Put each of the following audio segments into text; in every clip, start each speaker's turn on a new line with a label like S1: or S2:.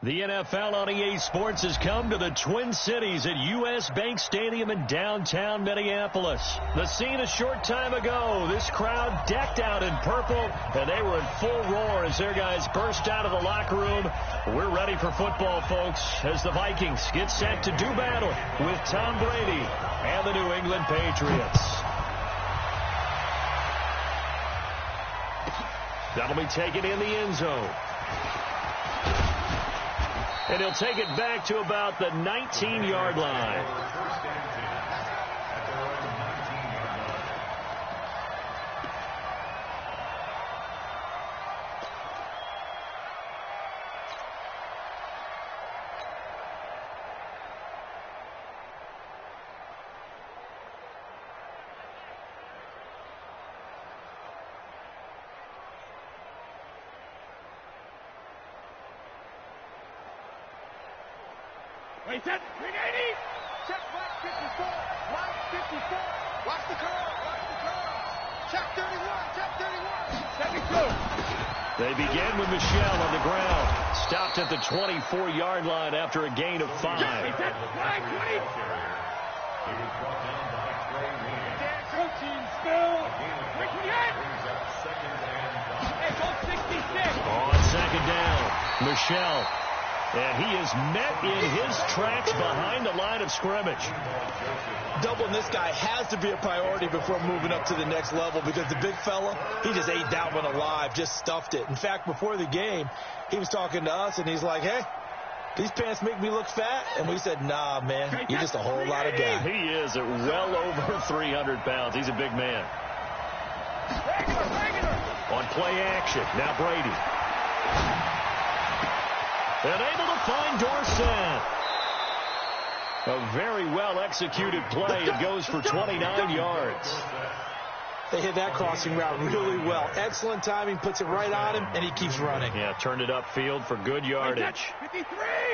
S1: The NFL on EA Sports has come to the Twin Cities at U.S. Bank Stadium in downtown Minneapolis. The scene a short time ago. This crowd decked out in purple, and they were in full roar as their guys burst out of the locker room. We're ready for football, folks, as the Vikings get set to do battle with Tom Brady and the New England Patriots. That'll be taken in the end zone. And he'll take it back to about the 19-yard line.
S2: Wait, set, 380. Check, block 54. Block 54. Watch the curl. Watch the curl. Check 31. Check 31. 72.
S1: They begin with Michelle on the ground. Stopped at the 24-yard line after a gain of 5.
S2: Check, set, flag 20. Coaching still. 28. Hey, go 66.
S1: On second down, Michelle. And he is met in his tracks behind the line of scrimmage.
S3: Doubling this guy has to be a priority before moving up to the next level because the big fella, he just ate that one alive, just stuffed it. In fact, before the game, he was talking to us, and he's like, hey, these pants make me look fat. And we said, nah, man, you're just a whole lot of guy.
S1: He is at well over 300 pounds. He's a big man. On play action, now Brady. And able to find Dorsett. A very well-executed play. It goes for 29 yards.
S3: They hit that crossing route really well. Excellent timing, puts it right on him, and he keeps running.
S1: Yeah, turned it upfield for good yardage.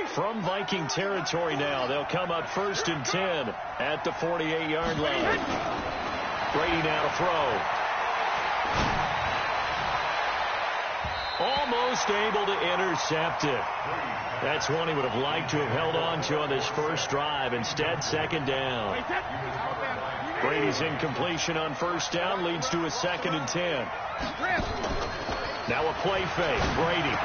S1: From Viking territory now, they'll come up 1st and 10 at the 48-yard line. Brady now to throw. Almost able to intercept it. That's one he would have liked to have held on to on this first drive. Instead, second down. Brady's incompletion on first down leads to a 2nd and 10. Now a play fake. Brady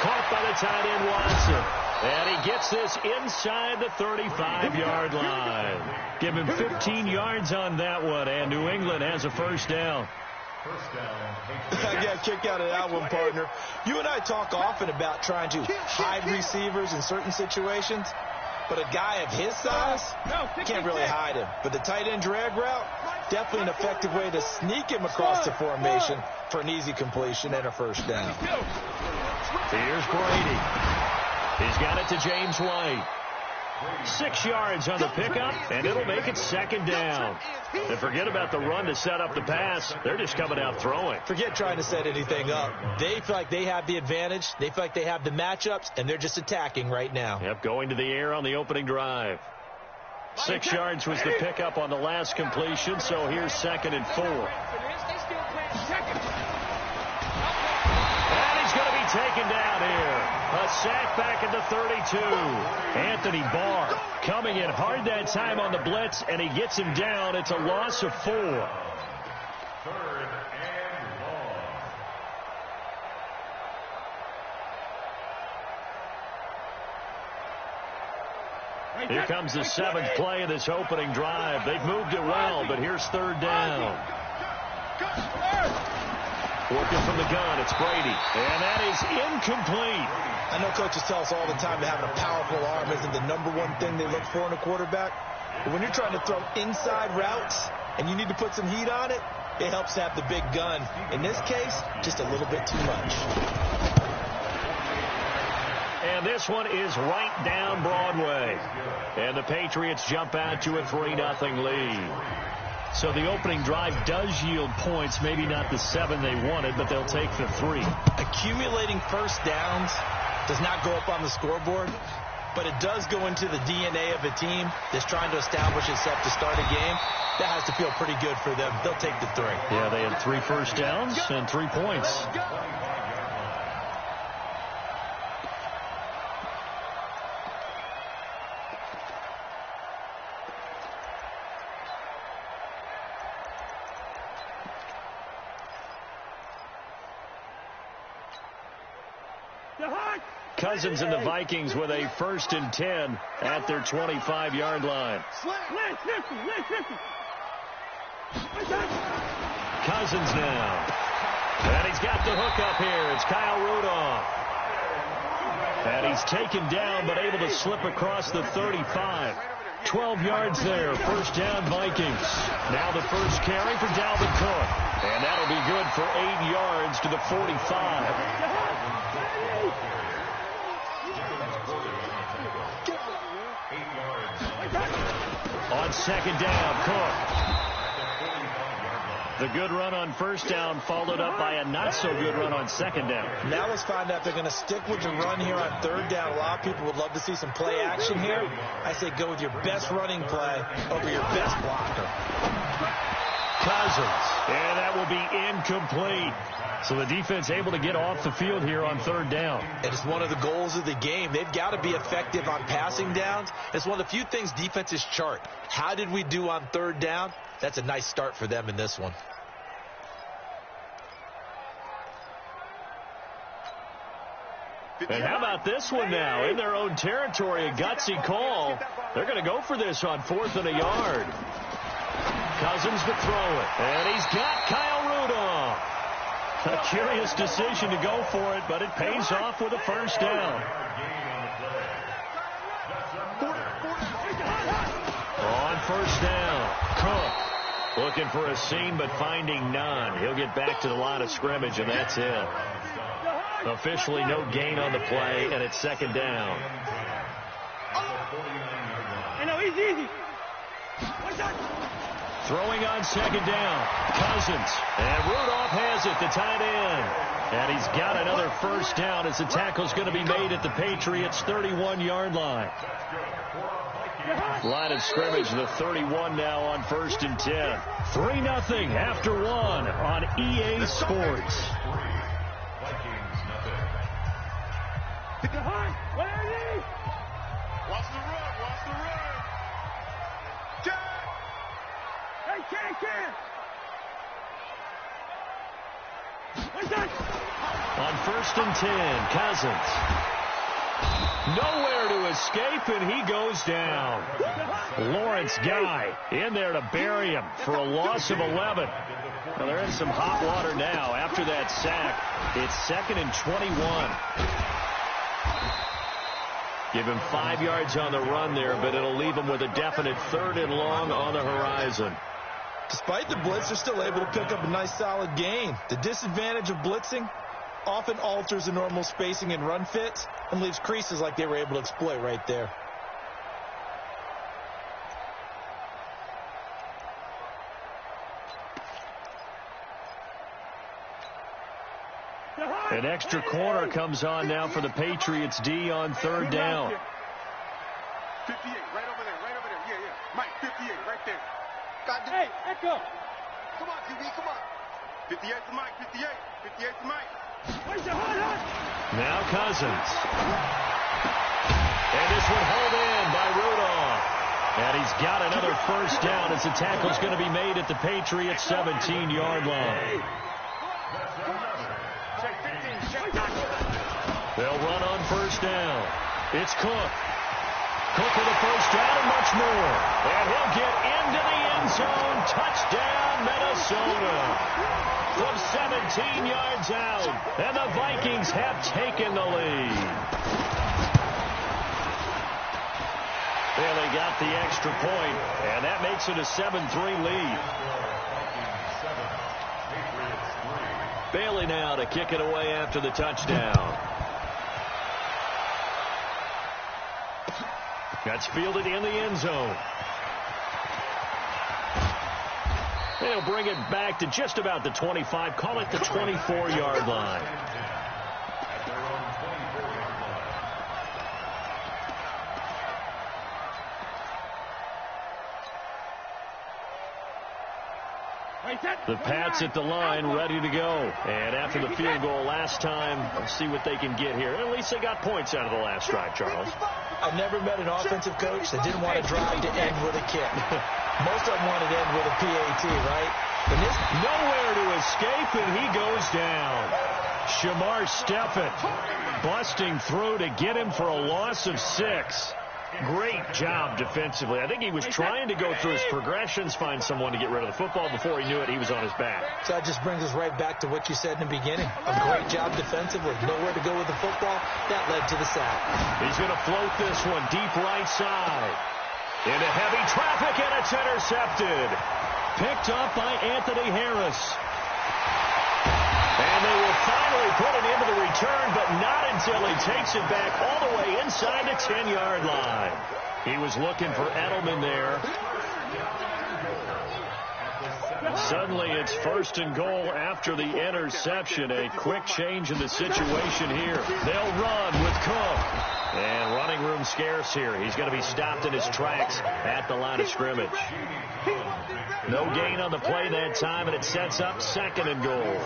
S1: caught by the tight end Watson. And he gets this inside the 35-yard line. Give him 15 yards on that one, and New England has a first down.
S3: I got a kick out of that one, partner. You and I talk often about trying to hide receivers in certain situations, but a guy of his size can't really hide him. But the tight end drag route, definitely an effective way to sneak him across the formation for an easy completion and a first down.
S1: Here's Brady. He's got it to James White. 6 yards on the pickup, and it'll make it second down. And forget about the run to set up the pass. They're just coming out throwing.
S3: Forget trying to set anything up. They feel like they have the advantage. They feel like they have the matchups, and they're just attacking right now.
S1: Yep, going to the air on the opening drive. 6 yards was the pickup on the last completion, so here's 2nd and 4. And he's going to be taken down here. A sack back at the 32. Anthony Barr coming in hard that time on the blitz, and he gets him down. It's a loss of 4.
S2: 3rd and long.
S1: Here comes the 7th play of this opening drive. They've moved it well, but here's 3rd down. Working from the gun, it's Brady. And that is incomplete.
S3: I know coaches tell us all the time that having a powerful arm isn't the #1 thing they look for in a quarterback. But when you're trying to throw inside routes and you need to put some heat on it, it helps to have the big gun. In this case, just a little bit too much.
S1: And this one is right down Broadway. And the Patriots jump out to a 3-0 lead. So the opening drive does yield points, maybe not the 7 they wanted, but they'll take the 3.
S3: Accumulating first downs does not go up on the scoreboard, but it does go into the DNA of a team that's trying to establish itself to start a game. That has to feel pretty good for them. They'll take the 3.
S1: Yeah, they had 3 first downs and 3 points. Cousins and the Vikings with a 1st and 10 at their 25-yard line. Cousins now. And he's got the hook up here. It's Kyle Rudolph. And he's taken down but able to slip across the 35. 12 yards there. 1st down Vikings. Now the first carry for Dalvin Cook. And that'll be good for 8 yards to the 45. On 2nd down, Cook. The good run on 1st down followed up by a not-so-good run on 2nd down.
S3: Now let's find out if they're going to stick with the run here on 3rd down. A lot of people would love to see some play action here. I say go with your best running play over your best blocker.
S1: Cousins. And that will be incomplete. So the defense able to get off the field here on 3rd down.
S3: It is one of the goals of the game. They've got to be effective on passing downs. It's one of the few things defenses chart. How did we do on 3rd down? That's a nice start for them in this one.
S1: And how about this one now? In their own territory, a gutsy call. They're going to go for this on 4th and a yard. Cousins to throw it. And he's got Kyle Rudolph. A curious decision to go for it, but it pays off with a 1st down. On 1st down, Cook looking for a seam but finding none. He'll get back to the line of scrimmage, and that's it. Officially no gain on the play, and it's 2nd down.
S2: Easy.
S1: Throwing on 2nd down, Cousins. And Rudolph has it, the tight end. And he's got another 1st down as the tackle's going to be made at the Patriots' 31-yard line. Line of scrimmage, the 31 now on 1st and 10. 3-0 after 1 on EA Sports.
S2: Watch the run.
S1: On 1st and 10, Cousins. Nowhere to escape, and he goes down. Lawrence Guy in there to bury him for a loss of 11. Well, they're in some hot water now after that sack. It's 2nd and 21. Give him 5 yards on the run there, but it'll leave him with a definite 3rd and long on the horizon.
S3: Despite the blitz, they're still able to pick up a nice solid gain. The disadvantage of blitzing often alters the normal spacing and run fits and leaves creases like they were able to exploit right there.
S1: An extra corner comes on now for the Patriots D on 3rd down.
S2: 58, right over there. Yeah. Mike, 58, right there. Hey, echo. Come on, QB, come on. 58 to Mike, 58 to Mike.
S1: Now Cousins. And this one hauled in by Rudolph. And he's got another 1st down as the tackle's going to be made at the Patriots' 17-yard line. They'll run on 1st down. It's Cook. Cook with a 1st down and much more. And he'll get into the end zone. Touchdown, Minnesota. From 17 yards out. And the Vikings have taken the lead. Bailey got the extra point, and that makes it a 7-3 lead. Bailey now to kick it away after the touchdown. That's fielded in the end zone. They'll bring it back to just about the 25. Call it the 24-yard line. The Pats at the line, ready to go. And after the field goal last time, let's see what they can get here. At least they got points out of the last drive, Charles.
S3: I've never met an offensive coach that didn't want to drive to end with a kick. Most of them wanted to end with a PAT, right?
S1: And this nowhere to escape, and he goes down. Shamar Stephen busting through to get him for a loss of 6. Great job defensively. I think he was trying to go through his progressions, find someone to get rid of the football. Before he knew it, he was on his back.
S3: So that just brings us right back to what you said in the beginning. A great job defensively. Nowhere to go with the football. That led to the sack.
S1: He's going to float this one deep right side. Into heavy traffic, and it's intercepted. Picked up by Anthony Harris. And they will finally put it into the return, but not until he takes it back all the way inside the 10-yard line. He was looking for Edelman there. Suddenly it's 1st and goal after the interception. A quick change in the situation here. They'll run with Cook. And running room scarce here. He's going to be stopped in his tracks at the line of scrimmage. No gain on the play that time, and it sets up 2nd and goal.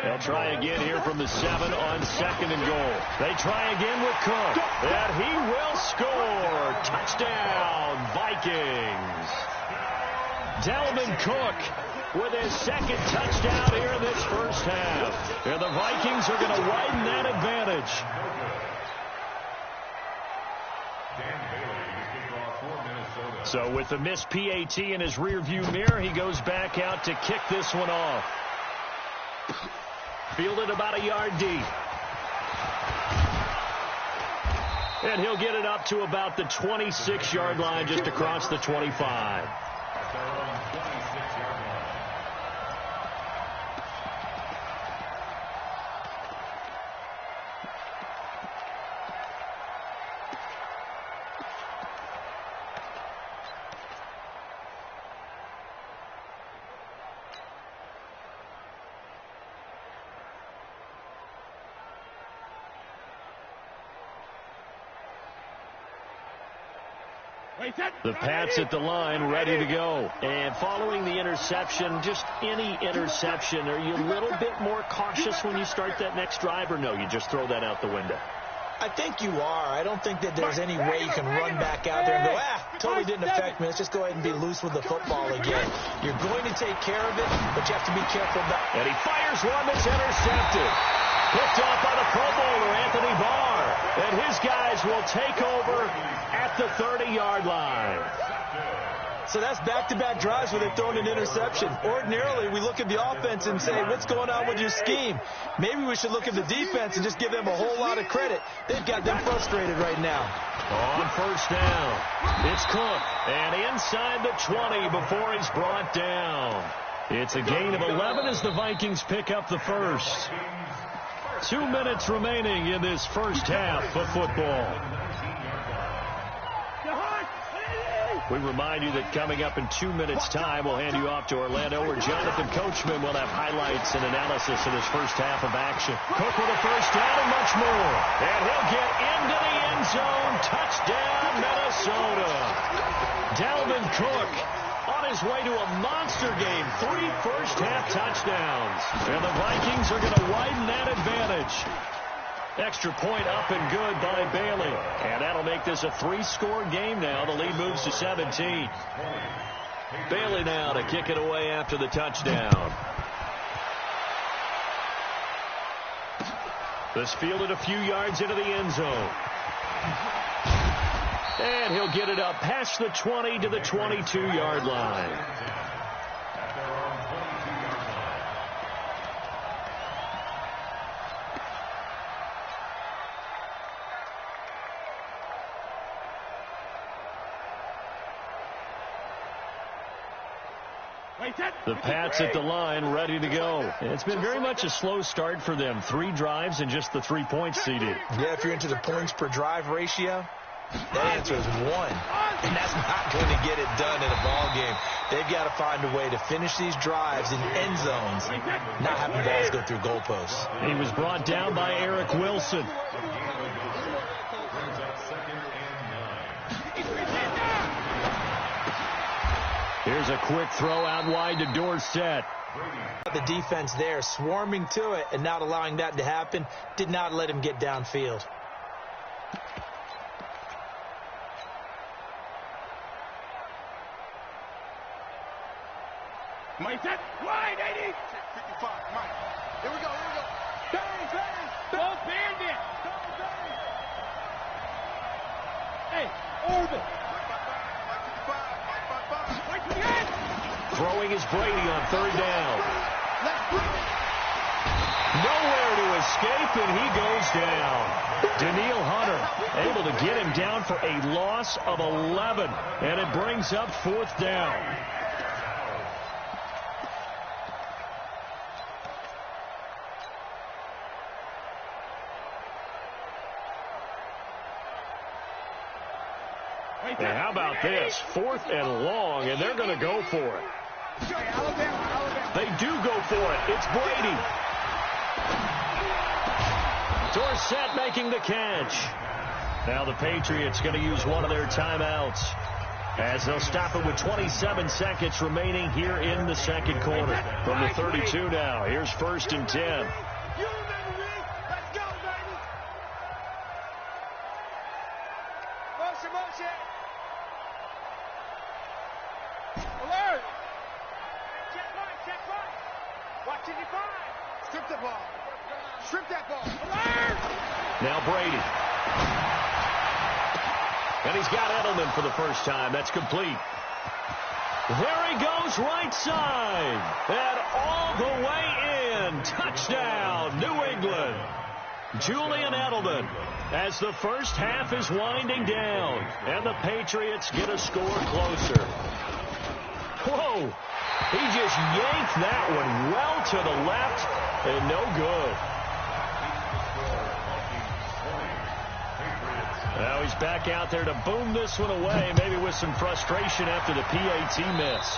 S1: They'll try again here from the 7 on 2nd and goal. They try again with Cook. And he will score. Touchdown, Vikings. Dalvin Cook with his 2nd touchdown here in this first half. And the Vikings are going to widen that advantage. So with the missed PAT in his rearview mirror, he goes back out to kick this one off. Fielded about a yard deep. And he'll get it up to about the 26-yard line, just across the 25. The Pats at the line, ready to go. And following the interception, just any interception, are you a little bit more cautious when you start that next drive, or no, you just throw that out the window?
S3: I think you are. I don't think that there's any way you can run back out there and go, totally didn't affect me. Let's just go ahead and be loose with the football again. You're going to take care of it, but you have to be careful about it.
S1: And he fires one that's intercepted. Picked off by the Pro Bowler, Anthony Barr. And his guys will take over at the 30-yard line.
S3: So that's back-to-back drives where they've thrown an interception. Ordinarily, we look at the offense and say, what's going on with your scheme? Maybe we should look at the defense and just give them a whole lot of credit. They've got them frustrated right now.
S1: On 1st down, it's Cook. And inside the 20 before he's brought down. It's a gain of 11 as the Vikings pick up the first. 2 minutes remaining in this first half of football. We remind you that coming up in 2 minutes' time, we'll hand you off to Orlando, where Jonathan Coachman will have highlights and analysis of this first half of action. Cook with a 1st down and much more. And he'll get into the end zone. Touchdown, Minnesota. Dalvin Cook on his way to a monster game. 3 first-half touchdowns. And the Vikings are going to widen that advantage. Extra point up and good by Bailey. And that'll make this a 3-score game now. The lead moves to 17. Bailey now to kick it away after the touchdown. This fielded a few yards into the end zone. And he'll get it up past the 20 to the 22-yard line. The Pats at the line, ready to go. It's been very much a slow start for them. 3 drives and just the 3 points seeded.
S3: Yeah, if you're into the points per drive ratio, that answer is 1. And that's not going to get it done in a ball game. They've got to find a way to finish these drives in end zones, not having balls go through goalposts.
S1: He was brought down by Eric Wilson. Here's a quick throw out wide to Dorsett.
S3: The defense there swarming to it and not allowing that to happen. Did not let him get downfield.
S2: Mike, set, wide, 80. 55, Mike. Here we go, here we go.
S1: throwing is Brady on third down. Nowhere to escape, and he goes down. Daniil Hunter able to get him down for a loss of 11, and it brings up fourth down. And how about this? 4th and long, and they're going to go for it. They do go for it. It's Brady. Dorsett making the catch. Now the Patriots going to use one of their timeouts as they'll stop it with 27 seconds remaining here in the second quarter. From the 32 now, here's 1st and 10. Now Brady. And he's got Edelman for the first time. That's complete. There he goes, right side. And all the way in. Touchdown, New England. Julian Edelman as the first half is winding down. And the Patriots get a score closer. Whoa. He just yanked that one well to the left and no good. Now he's back out there to boom this one away, maybe with some frustration after the PAT miss.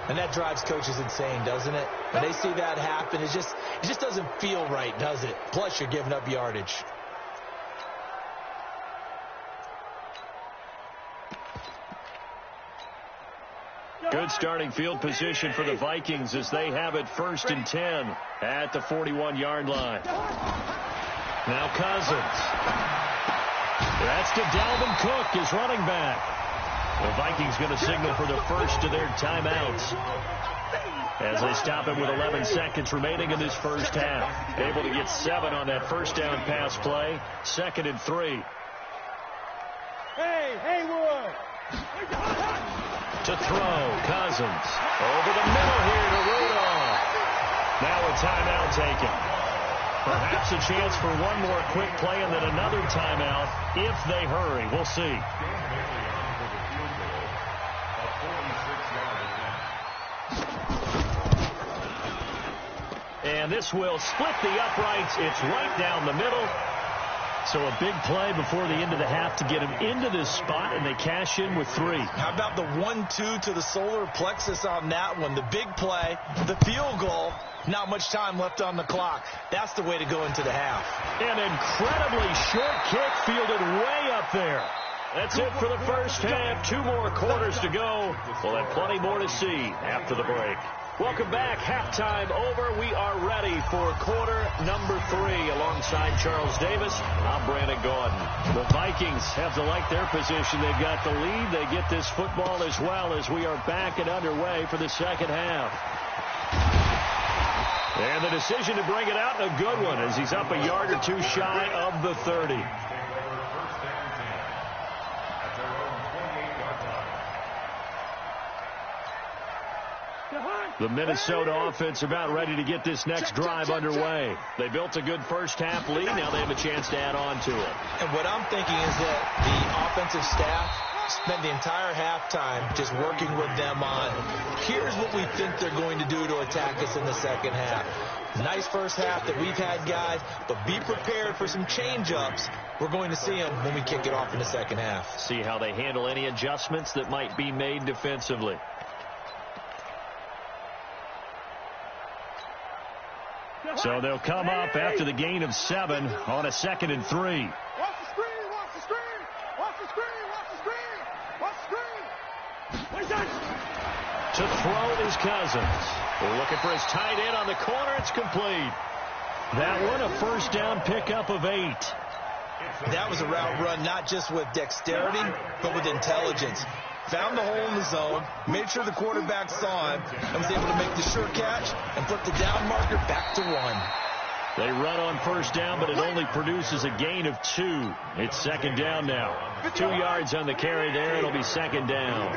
S3: And that drives coaches insane, doesn't it? When they see that happen, it just doesn't feel right, does it? Plus, you're giving up yardage.
S1: Good starting field position for the Vikings as they have it 1st and 10 at the 41-yard line. Now Cousins. That's to Dalvin Cook, his running back. The Vikings going to signal for the first of their timeouts as they stop it with 11 seconds remaining in this first half. Able to get 7 on that first down pass play. 2nd and 3.
S2: Hey, Haywood.
S1: To throw, Cousins. Over the middle here to Rudolph. Now a timeout taken. Perhaps a chance for one more quick play and then another timeout if they hurry. We'll see. And this will split the uprights. It's right down the middle. So a big play before the end of the half to get him into this spot, and they cash in with 3.
S3: How about the 1-2 to the solar plexus on that one? The big play, the field goal, not much time left on the clock. That's the way to go into the half.
S1: An incredibly short kick fielded way up there. That's it for the first half. 2 more quarters to go. We'll have plenty more to see after the break. Welcome back. Halftime over. We are ready for quarter number 3. Alongside Charles Davis, I'm Brandon Gordon. The Vikings have to like their position. They've got the lead. They get this football as well as we are back and underway for the second half. And the decision to bring it out, a good one, as he's up a yard or 2 shy of the 30. The Minnesota offense about ready to get this next drive underway. They built a good first half lead. Now they have a chance to add on to it.
S3: And what I'm thinking is that the offensive staff spent the entire halftime just working with them on, here's what we think they're going to do to attack us in the second half. Nice first half that we've had, guys, but be prepared for some change-ups. We're going to see them when we kick it off in the second half.
S1: See how they handle any adjustments that might be made defensively. So they'll come up after the gain of 7 on a 2nd and 3.
S2: Watch the screen, watch the screen, watch the screen, watch the screen, watch the screen. What is that?
S1: To throw is Cousins. We're looking for his tight end on the corner. It's complete. That one a first down pickup of 8.
S3: That was a route run not just with dexterity, but with intelligence. Found the hole in the zone, made sure the quarterback saw him, and was able to make the sure catch and put the down marker back to 1.
S1: They run on first down, but it only produces a gain of 2. It's 2nd down now. 2 yards on the carry there. It'll be 2nd down.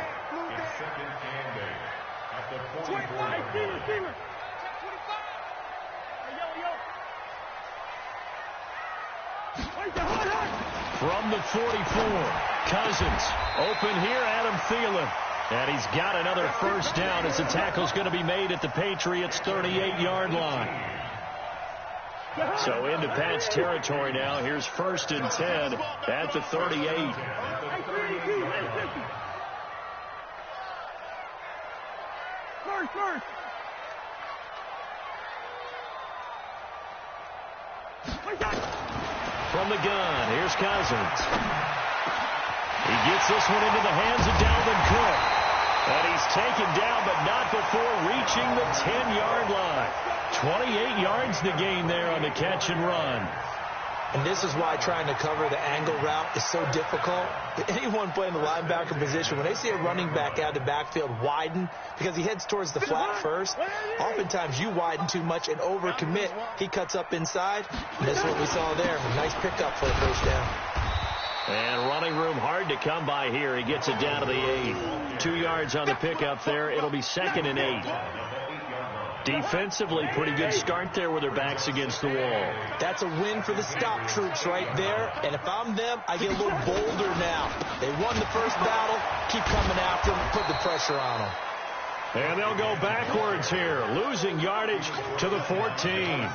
S1: From the 44, Cousins open here, Adam Thielen. And he's got another first down as the tackle's going to be made at the Patriots' 38-yard line. So into Pat's territory now. Here's 1st and 10 at the 38. From the gun, here's Cousins. He gets this one into the hands of Dalvin Cook. And he's taken down, but not before reaching the 10-yard line. 28 yards the gain there on the catch and run.
S3: And this is why trying to cover the angle route is so difficult. Anyone playing the linebacker position, when they see a running back out of the backfield widen, because he heads towards the flat first, oftentimes you widen too much and overcommit. He cuts up inside, and that's what we saw there. A nice pickup for a first down.
S1: And running room hard to come by here. He gets it down to the 8. 2 yards on the pickup there. It'll be 2nd and 8. Defensively, pretty good start there with their backs against the wall.
S3: That's a win for the stop troops right there. And if I'm them, I get a little bolder now. They won the first battle. Keep coming after them. Put the pressure on them.
S1: And they'll go backwards here, losing yardage to the 14.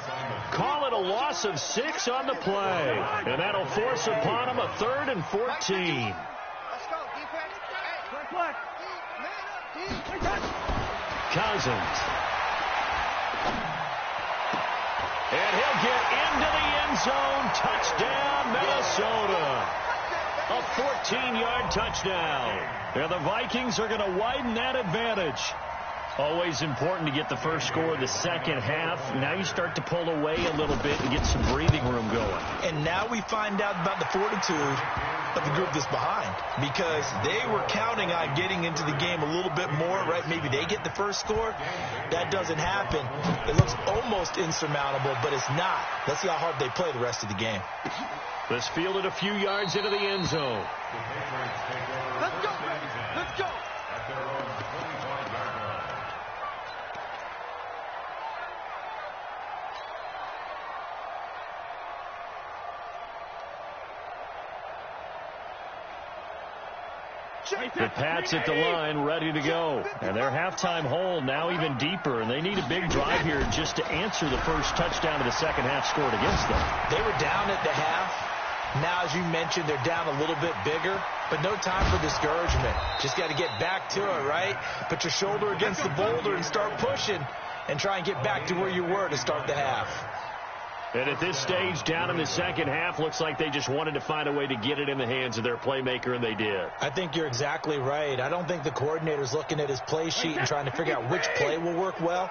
S1: Call it a loss of 6 on the play. And that'll force upon them a 3rd and 14.
S2: Let's go, defense.
S1: Cousins. And he'll get into the end zone. Touchdown, Minnesota. A 14-yard touchdown. And the Vikings are going to widen that advantage. Always important to get the first score of the second half. Now you start to pull away a little bit and get some breathing room going.
S3: And now we find out about the fortitude of the group that's behind, because they were counting on getting into the game a little bit more, right? Maybe they get the first score. That doesn't happen. It looks almost insurmountable, but it's not. Let's see how hard they play the rest of the game.
S1: This fielded a few yards into the end zone.
S2: Let's go. Let's go.
S1: The Pats at the line, ready to go. And their halftime hole now even deeper, and they need a big drive here just to answer the first touchdown of the second half scored against them.
S3: They were down at the half. Now, as you mentioned, they're down a little bit bigger, but no time for discouragement. Just got to get back to it, right? Put your shoulder against the boulder and start pushing and try and get back to where you were to start the half.
S1: And at this stage, down in the second half, looks like they just wanted to find a way to get it in the hands of their playmaker, and they did.
S3: I think you're exactly right. I don't think the coordinator's looking at his play sheet and trying to figure out which play will work well.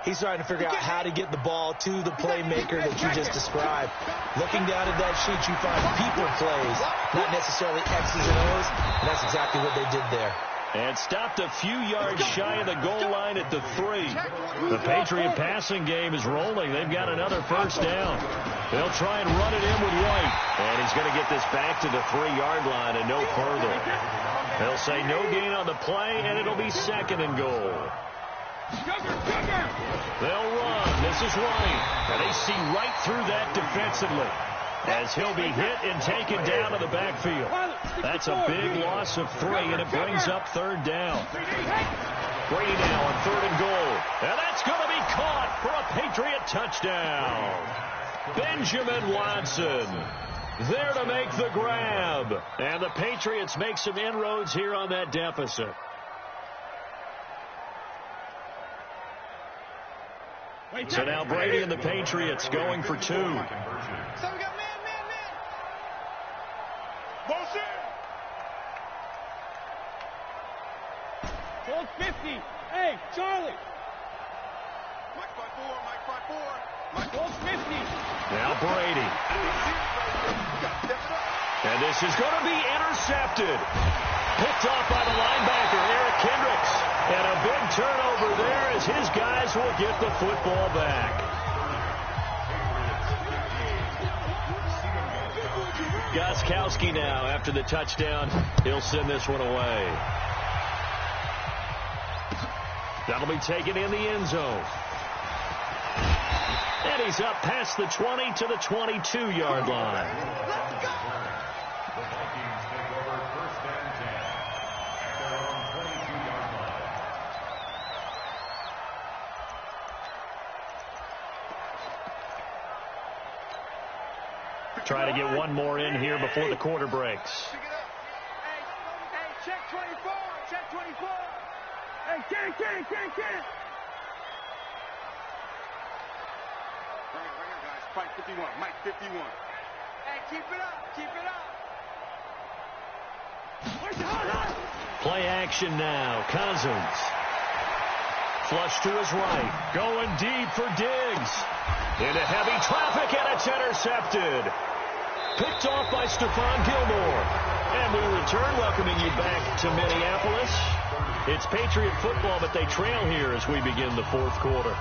S3: He's trying to figure out how to get the ball to the playmaker that you just described. Looking down at that sheet, you find people plays, not necessarily X's and O's, and that's exactly what they did there.
S1: And stopped a few yards shy of the goal line at the 3. The Patriot passing game is rolling. They've got another first down. They'll try and run it in with White. And he's going to get this back to the 3-yard line and no further. They'll say no gain on the play, and it'll be 2nd and goal. They'll run. This is White. And they see right through that defensively, as he'll be hit and taken down to the backfield. That's a big loss of 3, and it brings up 3rd down. Brady now on 3rd and goal. And that's going to be caught for a Patriot touchdown. Benjamin Watson there to make the grab. And the Patriots make some inroads here on that deficit. So now Brady and the Patriots going for 2.
S2: So we got man. Bullshit.
S4: Hold 50. Hey, Charlie.
S2: Mike 5-4.
S4: Hold 50.
S1: Now Brady. And this is going to be intercepted. Picked off by the linebacker, Eric Kendricks. And a big turnover there as his guys will get the football back. Gostkowski now, after the touchdown, he'll send this one away. That'll be taken in the end zone. And he's up past the 20 to the 22-yard line.
S2: Let's go.
S1: Try to get one more in here before the quarter breaks.
S2: Pick it up. Hey, check 24. Check 24. Hey, get it. Right here, guys. Fight 51. Mike 51. Hey, keep it up.
S1: Play action now. Cousins. Flush to his right. Going deep for Diggs. Into heavy traffic, and it's intercepted. Picked off by Stephon Gilmore. And we return, welcoming you back to Minneapolis. It's Patriot football, but they trail here as we begin the fourth quarter.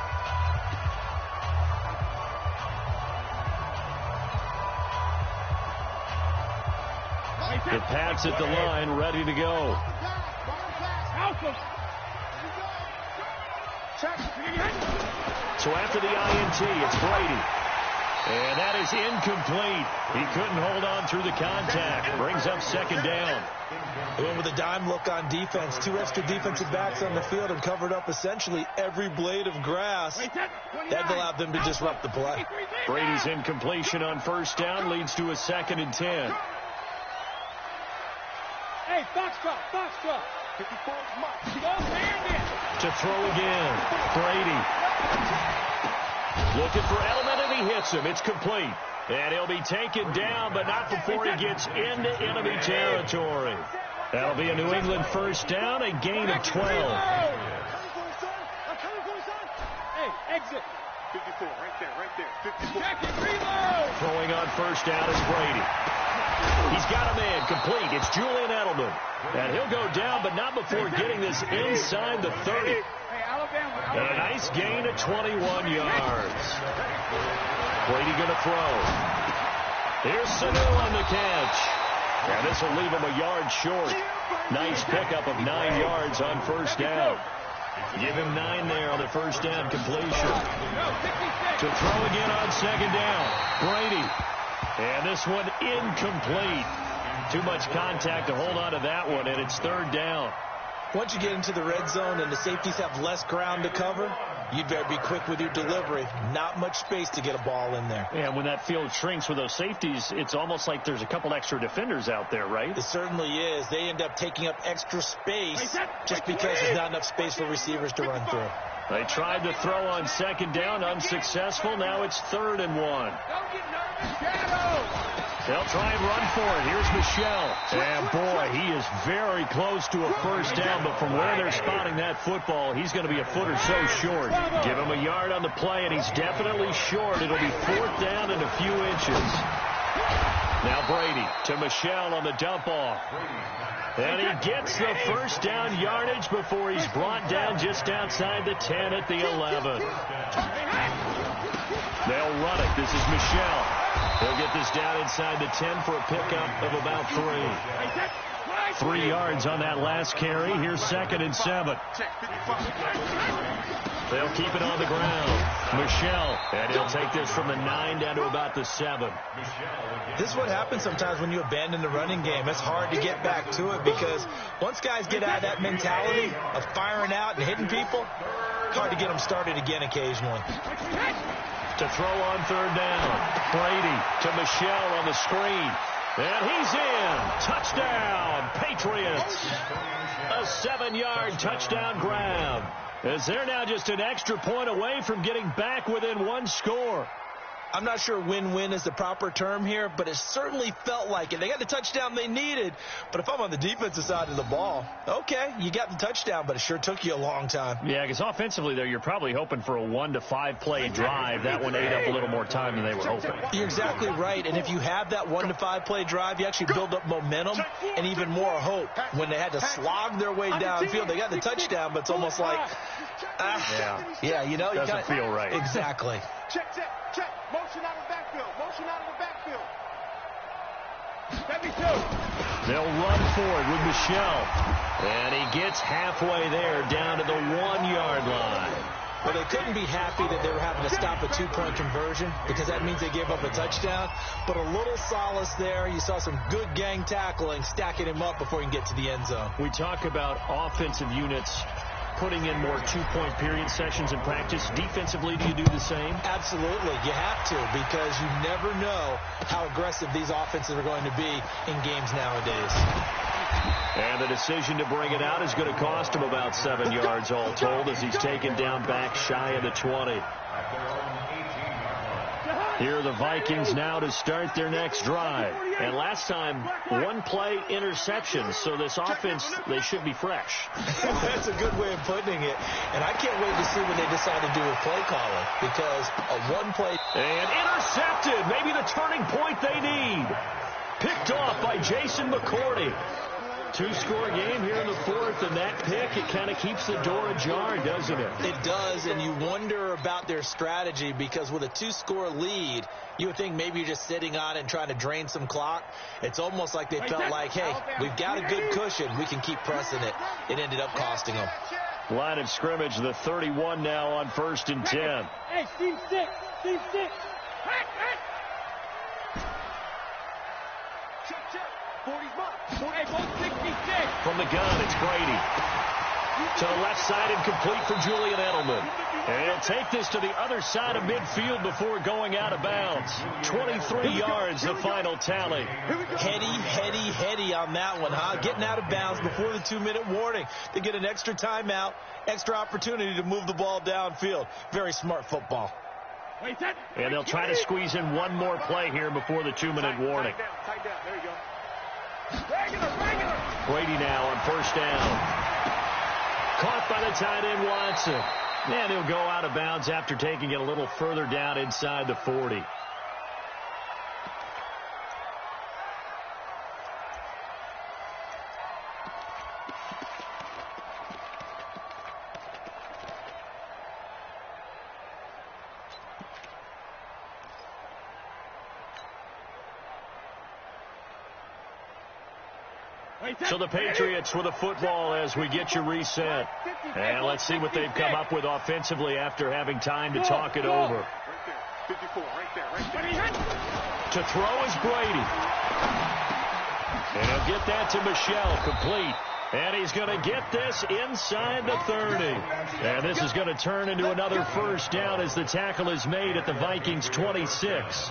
S1: The Pats at the line, ready to go. So after the INT, it's Brady. And that is incomplete. He couldn't hold on through the contact. Brings up second down.
S3: They went with a dime look on defense. 2 extra defensive backs on the field and covered up essentially every blade of grass. That allowed them to disrupt the play.
S1: Brady's incompletion on first down leads to a 2nd and 10.
S4: Hey, Foxtrot.
S2: 54 is Mike.
S4: Go hand in.
S1: To throw again. Brady. Looking for Edelman, and he hits him. It's complete. And he'll be taken down, but not before he gets into enemy territory. That'll be a New England first down, a gain of 12.
S4: Hey, exit.
S2: 54, right there. 54.
S4: Check it, reload.
S1: Throwing on first down is Brady. He's got a man complete. It's Julian Edelman. And he'll go down, but not before getting this inside the 30.
S4: Hey, Alabama.
S1: And a nice gain of 21 yards. Brady going to throw. Here's Sanu on the catch. And this will leave him a yard short. Nice pickup of 9 yards on first down. Give him 9 there on the first down completion. To throw again on second down. Brady. And this one incomplete. Too much contact to hold on to that one, and it's third down.
S3: Once you get into the red zone and the safeties have less ground to cover, you'd better be quick with your delivery. Not much space to get a ball in there.
S1: And when that field shrinks with those safeties, it's almost like there's a couple extra defenders out there, right?
S3: It certainly is. They end up taking up extra space just because there's not enough space for receivers to run through.
S1: They tried to throw on second down, unsuccessful. Now it's 3rd and 1.
S2: Don't get nervous, Shadow.
S1: They'll try and run for it. Here's Michelle. And, boy, he is very close to a first down, but from where they're spotting that football, he's going to be a foot or so short. Give him a yard on the play, and he's definitely short. It'll be 4th down and a few inches. Now Brady to Michelle on the dump off. And he gets the first down yardage before he's brought down just outside the 10 at the 11. They'll run it. This is Michelle. He'll get this down inside the 10 for a pickup of about 3. 3 yards on that last carry. Here's 2nd and 7. They'll keep it on the ground. Michelle, and he'll take this from the 9 down to about the 7.
S3: This is what happens sometimes when you abandon the running game. It's hard to get back to it because once guys get out of that mentality of firing out and hitting people, hard to get them started again occasionally.
S1: To throw on 3rd down. Brady to Michelle on the screen. And he's in. Touchdown, Patriots. A 7-yard touchdown grab. As they're now just an extra point away from getting back within 1 score.
S3: I'm not sure win-win is the proper term here, but it certainly felt like it. They got the touchdown they needed, but if I'm on the defensive side of the ball, okay, you got the touchdown, but it sure took you a long time.
S1: Yeah, because offensively, though, you're probably hoping for a 1 to 5 play drive. That one ate up a little more time than they were hoping.
S3: You're exactly right, and if you have that 1 to 5 play drive, you actually build up momentum and even more hope. When they had to slog their way downfield, they got the touchdown, but it's almost like, yeah, you know,
S1: doesn't feel right.
S3: Exactly.
S2: Check. Motion out of the backfield.
S1: They'll run for it with Michelle. And he gets halfway there, down to the 1-yard line.
S3: Well, they couldn't be happy that they were having to stop a 2-point conversion because that means they gave up a touchdown. But a little solace there. You saw some good gang tackling, stacking him up before he can get to the end zone.
S1: We talk about offensive units putting in more 2-point period sessions in practice. Defensively, do you do the same?
S3: Absolutely. You have to, because you never know how aggressive these offenses are going to be in games nowadays.
S1: And the decision to bring it out is going to cost him about 7 yards all told as he's taken down back shy of the 20. Here are the Vikings now to start their next drive. And last time, 1-play interception. So this offense, they should be fresh.
S3: That's a good way of putting it. And I can't wait to see what they decide to do with play calling. Because a 1-play...
S1: And intercepted. Maybe the turning point they need. Picked off by Jason McCourty. 2-score game here in the 4th, and that pick, it kind of keeps the door ajar, doesn't it?
S3: It does, and you wonder about their strategy because with a 2-score lead, you would think maybe you're just sitting on it and trying to drain some clock. It's almost like they felt like, hey, we've got a good cushion. We can keep pressing it. It ended up costing them.
S1: Line of scrimmage, the 31 now on 1st and 10.
S4: Hey, Steve 6. Steve 6.
S1: From the gun, it's Brady. To the left side and complete for Julian Edelman. And he'll take this to the other side of midfield before going out of bounds. 23 yards, the final tally.
S3: Heady on that one, huh? Getting out of bounds before the 2-minute warning. They get an extra timeout, extra opportunity to move the ball downfield. Very smart football.
S1: And they'll try to squeeze in one more play here before the 2-minute warning.
S2: Tight down. There you go.
S1: Brady now on 1st down. Caught by the tight end Watson. And he'll go out of bounds after taking it a little further down inside the 40. So the Patriots with a football as we get you reset. And let's see what they've come up with offensively after having time to talk it over.
S2: 54, right there.
S1: To throw is Brady. And he'll get that to Michelle, complete. And he's going to get this inside the 30. And this is going to turn into another 1st down as the tackle is made at the Vikings 26.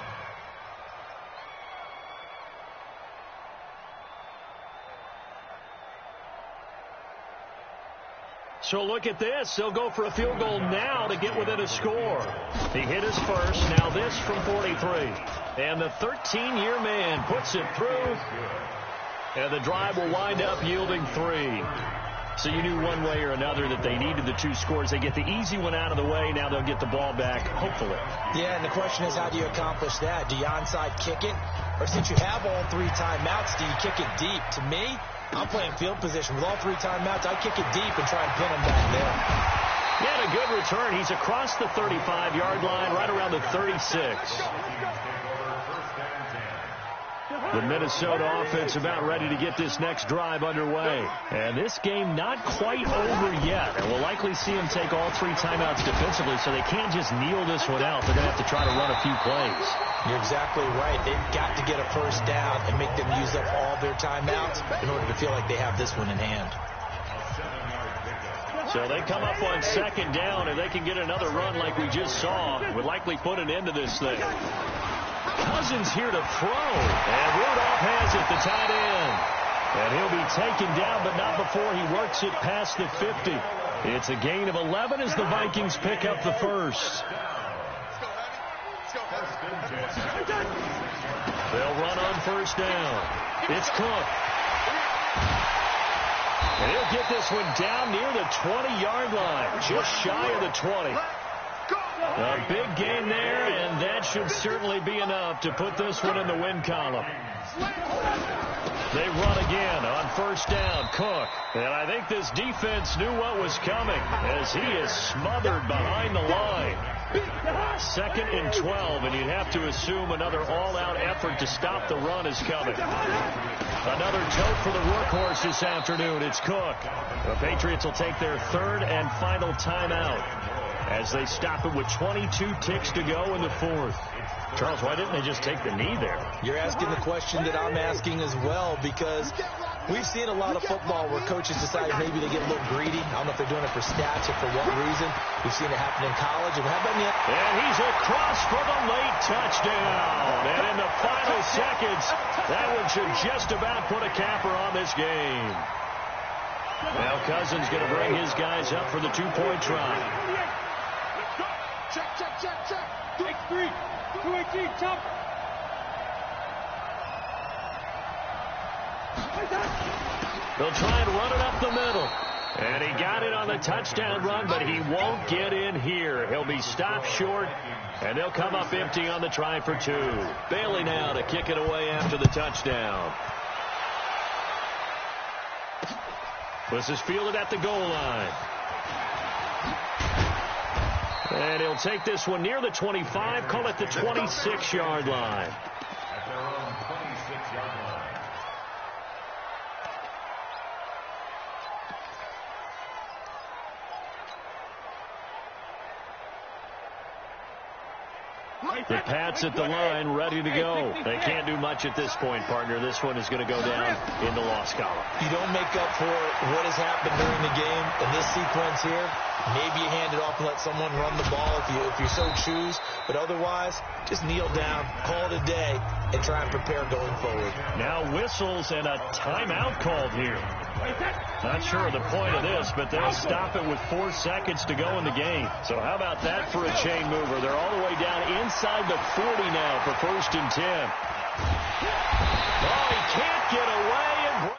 S1: So look at this. They'll go for a field goal now to get within a score. He hit his first. Now this from 43. And the 13-year man puts it through. And the drive will wind up yielding 3. So you knew one way or another that they needed the 2 scores. They get the easy one out of the way. Now they'll get the ball back, hopefully.
S3: Yeah, and the question is, how do you accomplish that? Do you onside kick it? Or since you have all 3 timeouts, do you kick it deep? To me, I'm playing field position. With all 3 timeouts, I kick it deep and try and pin him back there.
S1: He had a good return. He's across the 35-yard line, right around the 36. The Minnesota offense about ready to get this next drive underway. And this game not quite over yet. And we'll likely see them take all 3 timeouts defensively, so they can't just kneel this one out. They're going to have to try to run a few plays.
S3: You're exactly right. They've got to get a 1st down and make them use up all their timeouts in order to feel like they have this one in hand.
S1: So they come up on 2nd down, and they can get another run like we just saw. Would likely put an end to this thing. Cousins here to throw. And Rudolph has it, the tight end. And he'll be taken down, but not before he works it past the 50. It's a gain of 11 as the Vikings pick up the first. They'll run on 1st down. It's Cook. And he'll get this one down near the 20-yard line, just shy of the 20. A big gain there, and that should certainly be enough to put this one in the win column. They run again on first down. Cook. And I think this defense knew what was coming as he is smothered behind the line. 2nd and 12, and you'd have to assume another all-out effort to stop the run is coming. Another tote for the workhorse this afternoon. It's Cook. The Patriots will take their 3rd and final timeout as they stop it with 22 ticks to go in the 4th. Charles, why didn't they just take the knee there?
S3: You're asking the question that I'm asking as well, because we've seen a lot of football where coaches decide maybe they get a little greedy. I don't know if they're doing it for stats or for what reason. We've seen it happen in college. And how about the...
S1: And he's across for the late touchdown. And in the final seconds, that one should just about put a capper on this game. Now Cousins going to bring his guys up for the 2-point try.
S2: Check, check, check, check.
S4: Take 3. 2-18, chop.
S1: They'll try and run it up the middle. And he got it on the touchdown run, but he won't get in here. He'll be stopped short, and they'll come up empty on the try for 2. Bailey now to kick it away after the touchdown. This is fielded at the goal line. And he'll take this one near the 25, call it the 26-yard line.
S5: At their own 26-yard line.
S1: The Pats at the line, ready to go. They can't do much at this point, partner. This one is going to go down in the loss column.
S3: You don't make up for what has happened during the game in this sequence here. Maybe you hand it off and let someone run the ball if you so choose. But otherwise, just kneel down, call it a day, and try and prepare going forward.
S1: Now whistles and a timeout called here. Not sure of the point of this, but they'll stop it with 4 seconds to go in the game. So how about that for a chain mover? They're all the way down inside the 40 now for 1st and 10. Oh, he can't get away.